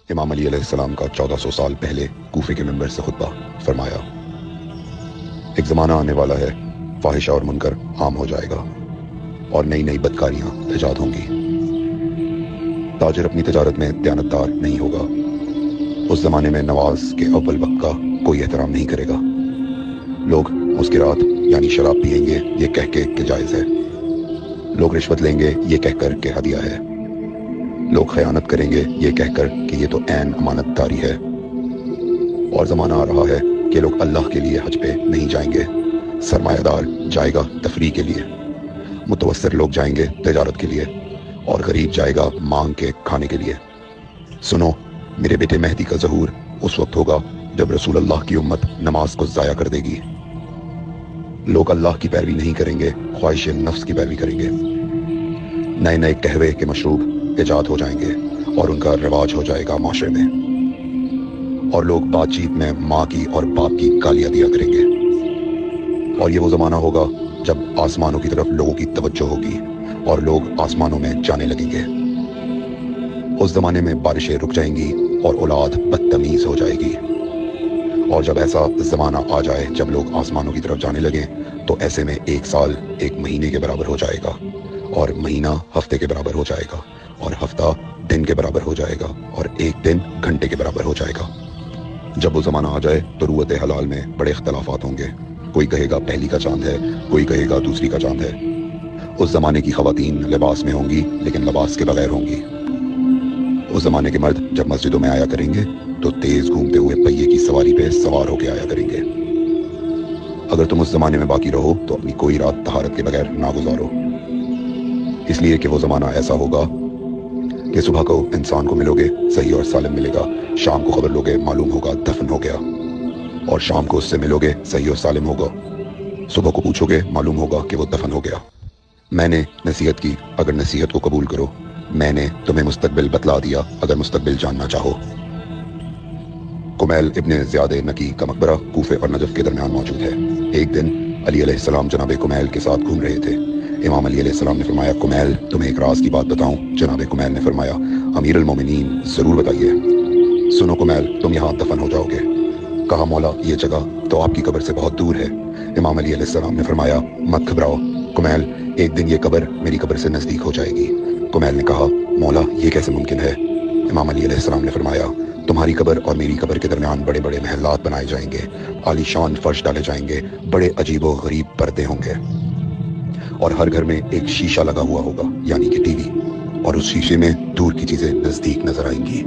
امام علی علیہ السلام کا 1400 سال پہلے کوفے کے منبر سے خطبہ فرمایا، ایک زمانہ آنے والا ہے، فاحشہ اور منکر عام ہو جائے گا اور نئی نئی بدکاریاں ایجاد ہوں گی۔ تاجر اپنی تجارت میں دیانتدار نہیں ہوگا۔ اس زمانے میں نماز کے اول وقت کا کوئی احترام نہیں کرے گا۔ لوگ مسکرات یعنی شراب پئیں گے یہ کہہ کے کہ جائز ہے۔ لوگ رشوت لیں گے یہ کہہ کر کہ ہدیہ ہے۔ لوگ خیانت کریں گے یہ کہہ کر کہ یہ تو عین امانت داری ہے۔ اور زمانہ آ رہا ہے کہ لوگ اللہ کے لیے حج پہ نہیں جائیں گے، سرمایہ دار جائے گا تفریح کے لیے، متوسط لوگ جائیں گے تجارت کے لیے، اور غریب جائے گا مانگ کے کھانے کے لیے۔ سنو، میرے بیٹے مہدی کا ظہور اس وقت ہوگا جب رسول اللہ کی امت نماز کو ضائع کر دے گی۔ لوگ اللہ کی پیروی نہیں کریں گے، خواہش نفس کی پیروی کریں گے۔ نئے نئے قہوے کے مشروب ایجاد ہو جائیں گے اور ان کا رواج ہو جائے گا معاشرے میں، اور لوگ بات چیت میں ماں کی اور باپ کی گالیاں دیا کریں گے۔ اور یہ وہ زمانہ ہوگا جب آسمانوں کی طرف لوگوں کی توجہ ہوگی اور لوگ آسمانوں میں جانے لگیں گے۔ اس زمانے میں بارشیں رک جائیں گی اور اولاد بدتمیز ہو جائے گی۔ اور جب ایسا زمانہ آ جائے جب لوگ آسمانوں کی طرف جانے لگیں تو ایسے میں ایک سال ایک مہینے کے برابر ہو جائے گا، اور مہینہ ہفتے کے برابر ہو جائے گا، اور ہفتہ دن کے برابر ہو جائے گا، اور ایک دن گھنٹے کے برابر ہو جائے گا۔ جب وہ زمانہ آ جائے تو روت حلال میں بڑے اختلافات ہوں گے۔ کوئی کہے گا پہلی کا چاند ہے، کوئی کہے گا دوسری کا چاند ہے۔ اس زمانے کی خواتین لباس میں ہوں گی لیکن لباس کے بغیر ہوں گی۔ اس زمانے کے مرد جب مسجدوں میں آیا کریں گے تو تیز گھومتے ہوئے پہیے کی سواری پہ سوار ہو کے آیا کریں گے۔ اگر تم اس زمانے میں باقی رہو تو اپنی کوئی رات طہارت کے بغیر نہ گزارو، اس لیے کہ وہ زمانہ ایسا ہوگا کہ صبح کو انسان کو ملو گے صحیح اور سالم ملے گا، شام کو خبر لوگے معلوم ہوگا دفن ہو گیا، اور شام کو اس سے ملو گے صحیح اور سالم ہوگا، صبح کو پوچھو گے معلوم ہوگا کہ وہ دفن ہو گیا۔ میں نے نصیحت کی، اگر نصیحت کو قبول کرو، میں نے تمہیں مستقبل بتلا دیا اگر مستقبل جاننا چاہو۔ کمیل ابن زیاد نکی کا مقبرہ کوفے اور نجف کے درمیان موجود ہے۔ ایک دن علی علیہ السلام جناب کمیل کے ساتھ گھوم رہے تھے۔ امام علی علیہ السلام نے فرمایا، کمیل تمہیں ایک راز کی بات بتاؤں؟ جناب کمیل نے فرمایا، امیر المومنین ضرور بتائیے۔ سنو کمیل، تم یہاں دفن ہو جاؤ گے۔ کہا، مولا یہ جگہ تو آپ کی قبر سے بہت دور ہے۔ امام علی علیہ السلام نے فرمایا، مت گھبراؤ کمیل، ایک دن یہ قبر میری قبر سے نزدیک ہو جائے گی۔ کمیل نے کہا، مولا یہ کیسے ممکن ہے؟ امام علی علیہ السلام نے فرمایا، تمہاری قبر اور میری قبر کے درمیان بڑے بڑے محلات بنائے جائیں گے، عالی شان فرش ڈالے جائیں گے، بڑے عجیب و غریب پردے ہوں گے، اور ہر گھر میں ایک شیشہ لگا ہوا ہوگا یعنی کہ ٹی وی، اور اس شیشے میں دور کی چیزیں نزدیک نظر آئیں گی۔